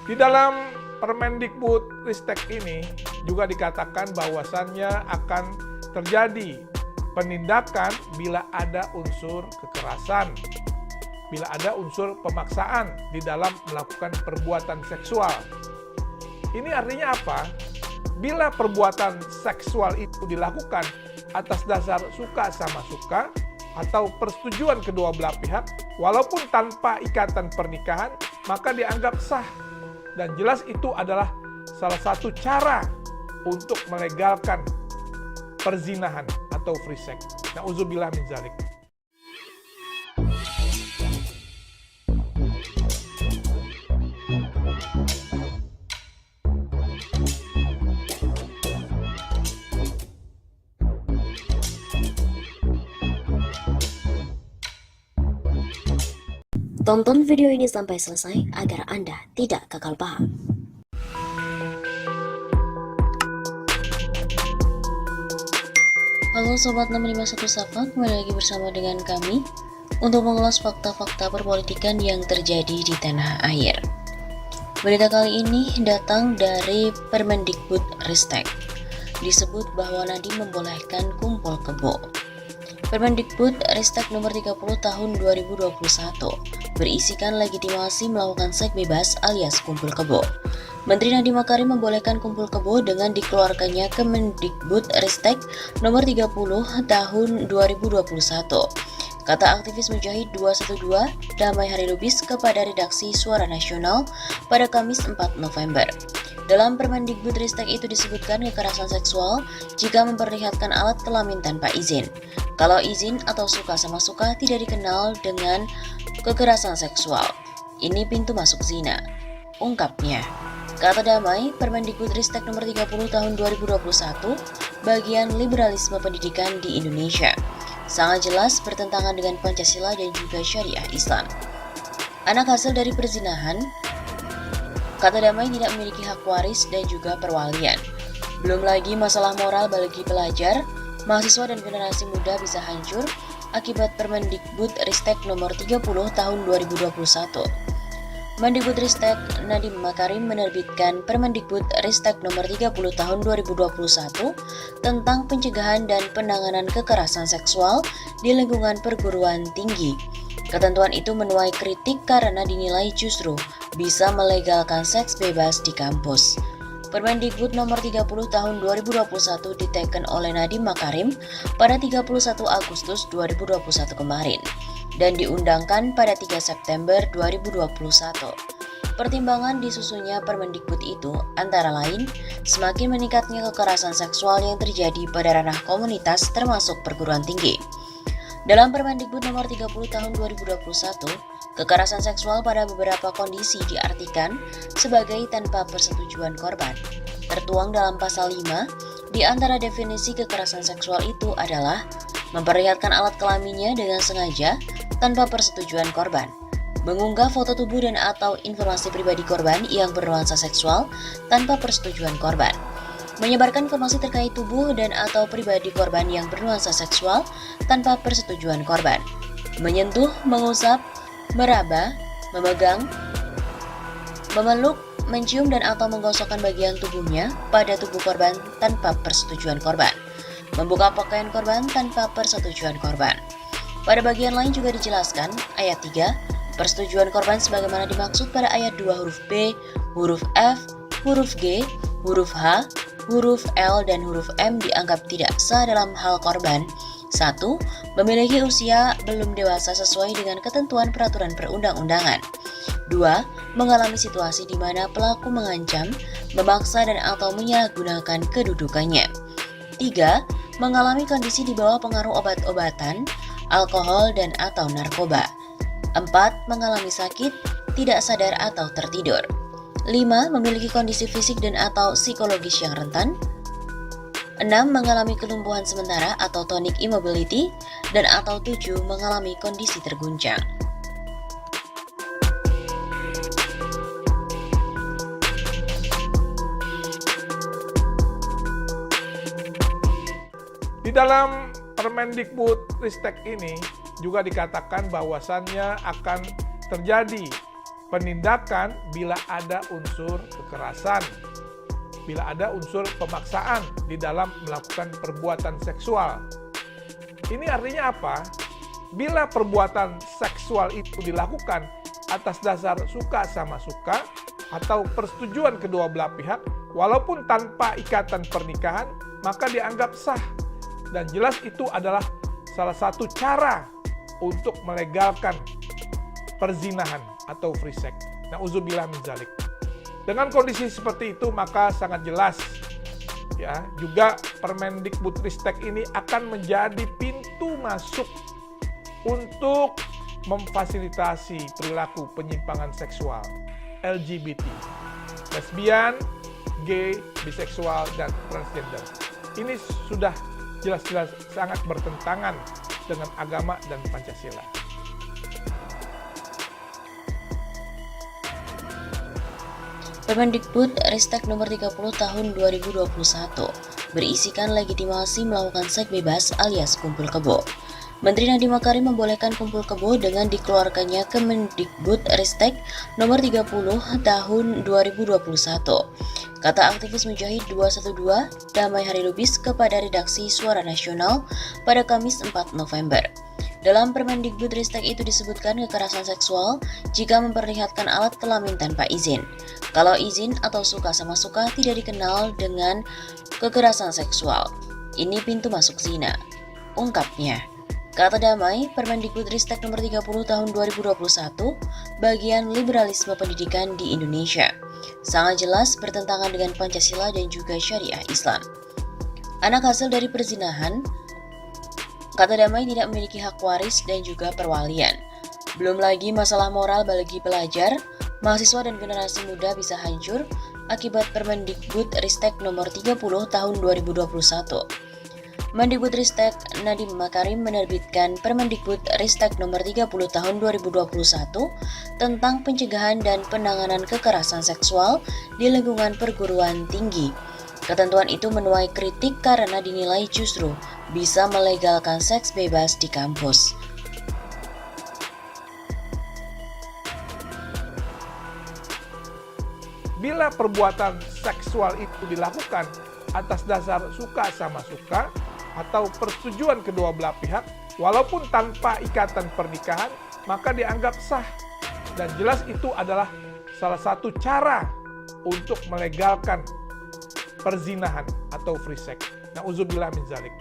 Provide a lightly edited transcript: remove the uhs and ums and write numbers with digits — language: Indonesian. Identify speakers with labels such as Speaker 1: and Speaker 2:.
Speaker 1: Di dalam Permendikbudristek ini juga dikatakan bahwasannya akan terjadi penindakan bila ada unsur kekerasan, bila ada unsur pemaksaan di dalam melakukan perbuatan seksual. Ini artinya apa? Bila perbuatan seksual itu dilakukan atas dasar suka sama suka atau persetujuan kedua belah pihak, walaupun tanpa ikatan pernikahan, maka dianggap sah. Dan jelas itu adalah salah satu cara untuk melegalkan perzinahan atau free sex. Na'udzubillah min dzalik.
Speaker 2: Tonton video ini sampai selesai agar Anda tidak gagal paham. Halo Sobat 651 Sapa, kembali lagi bersama dengan kami untuk mengulas fakta-fakta perpolitikan yang terjadi di tanah air. Berita kali ini datang dari Permendikbudristek. Disebut bahwa Nadiem membolehkan kumpul kebo. Permendikbudristek nomor 30 tahun 2021 berisikan legitimasi melakukan seks bebas alias kumpul kebo. Menteri Nadiem Makarim membolehkan kumpul kebo dengan dikeluarkannya Kemendikbudristek nomor 30 tahun 2021. Kata aktivis Mujahid 212 Damai Hari Lubis kepada redaksi Suara Nasional pada Kamis 4 November. Dalam Permendikbudristek itu disebutkan kekerasan seksual jika memperlihatkan alat kelamin tanpa izin. Kalau izin atau suka sama suka tidak dikenal dengan kekerasan seksual. Ini pintu masuk zina, ungkapnya. Kata Damai, Permendikbudristek nomor 30 tahun 2021 bagian liberalisme pendidikan di Indonesia. Sangat jelas bertentangan dengan Pancasila dan juga syariah Islam. Anak hasil dari perzinahan, kata Damai, tidak memiliki hak waris dan juga perwalian. Belum lagi masalah moral bagi pelajar, mahasiswa dan generasi muda bisa hancur akibat Permendikbudristek nomor 30 tahun 2021. Mendikbudristek Nadiem Makarim menerbitkan Permendikbudristek nomor 30 tahun 2021 tentang pencegahan dan penanganan kekerasan seksual di lingkungan perguruan tinggi. Ketentuan itu menuai kritik karena dinilai justru bisa melegalkan seks bebas di kampus. Permendikbud nomor 30 tahun 2021 diteken oleh Nadiem Makarim pada 31 Agustus 2021 kemarin dan diundangkan pada 3 September 2021. Pertimbangan disusunnya Permendikbud itu antara lain semakin meningkatnya kekerasan seksual yang terjadi pada ranah komunitas termasuk perguruan tinggi. Dalam Permendikbud nomor 30 tahun 2021, kekerasan seksual pada beberapa kondisi diartikan sebagai tanpa persetujuan korban. Tertuang dalam pasal 5, di antara definisi kekerasan seksual itu adalah memperlihatkan alat kelaminnya dengan sengaja tanpa persetujuan korban, mengunggah foto tubuh dan atau informasi pribadi korban yang bernuansa seksual tanpa persetujuan korban, menyebarkan informasi terkait tubuh dan atau pribadi korban yang bernuansa seksual tanpa persetujuan korban, menyentuh, mengusap, meraba, memegang, memeluk, mencium dan atau menggosokkan bagian tubuhnya pada tubuh korban tanpa persetujuan korban, membuka pakaian korban tanpa persetujuan korban. Pada bagian lain juga dijelaskan, ayat 3, persetujuan korban sebagaimana dimaksud pada ayat 2 huruf B, huruf F, huruf G, huruf H, huruf L, dan huruf M dianggap tidak sah dalam hal korban 1. Memiliki usia belum dewasa sesuai dengan ketentuan peraturan perundang-undangan. 2. Mengalami situasi di mana pelaku mengancam, memaksa dan atau menyalahgunakan kedudukannya. 3. Mengalami kondisi di bawah pengaruh obat-obatan, alkohol dan atau narkoba. 4. Mengalami sakit, tidak sadar atau tertidur. 5. Memiliki kondisi fisik dan atau psikologis yang rentan. 6. Mengalami kelumpuhan sementara atau tonic immobility, dan atau 7. Mengalami kondisi terguncang.
Speaker 1: Di dalam Permendikbudristek ini juga dikatakan bahwasannya akan terjadi penindakan bila ada unsur kekerasan, bila ada unsur pemaksaan di dalam melakukan perbuatan seksual. Ini artinya apa? Bila perbuatan seksual itu dilakukan atas dasar suka sama suka atau persetujuan kedua belah pihak, walaupun tanpa ikatan pernikahan, maka dianggap sah. Dan jelas itu adalah salah satu cara untuk melegalkan perzinahan atau free sex. Na'udzubillah min dzalik. Dengan kondisi seperti itu maka sangat jelas ya, juga Permendikbudristek ini akan menjadi pintu masuk untuk memfasilitasi perilaku penyimpangan seksual LGBT, lesbian, gay, biseksual, dan transgender. Ini sudah jelas-jelas sangat bertentangan dengan agama dan Pancasila.
Speaker 2: Permendikbudristek nomor 30 tahun 2021 berisikan legitimasi melakukan seks bebas alias kumpul kebo. Menteri Nadiem Makarim membolehkan kumpul kebo dengan dikeluarkannya Kemendikbudristek nomor 30 tahun 2021. Kata aktivis Mujahid 212 Damai Hari Lubis kepada redaksi Suara Nasional pada Kamis 4 November. Dalam Permendikbudristek itu disebutkan kekerasan seksual jika memperlihatkan alat kelamin tanpa izin. Kalau izin atau suka sama suka tidak dikenal dengan kekerasan seksual. Ini pintu masuk zina, ungkapnya. Kata Damai, Permendikbudristek nomor 30 tahun 2021 bagian liberalisme pendidikan di Indonesia. Sangat jelas bertentangan dengan Pancasila dan juga syariah Islam. Anak hasil dari perzinahan, kata Damai, tidak memiliki hak waris dan juga perwalian. Belum lagi masalah moral bagi pelajar, mahasiswa dan generasi muda bisa hancur akibat Permendikbudristek nomor 30 tahun 2021. Mendikbudristek Nadiem Makarim menerbitkan Permendikbudristek nomor 30 tahun 2021 tentang pencegahan dan penanganan kekerasan seksual di lingkungan perguruan tinggi. Ketentuan itu menuai kritik karena dinilai justru bisa melegalkan seks bebas di kampus.
Speaker 1: Bila perbuatan seksual itu dilakukan atas dasar suka sama suka atau persetujuan kedua belah pihak, walaupun tanpa ikatan pernikahan, maka dianggap sah. Dan jelas itu adalah salah satu cara untuk melegalkan perzinahan atau free sex. Na'udzubillah min dzalik.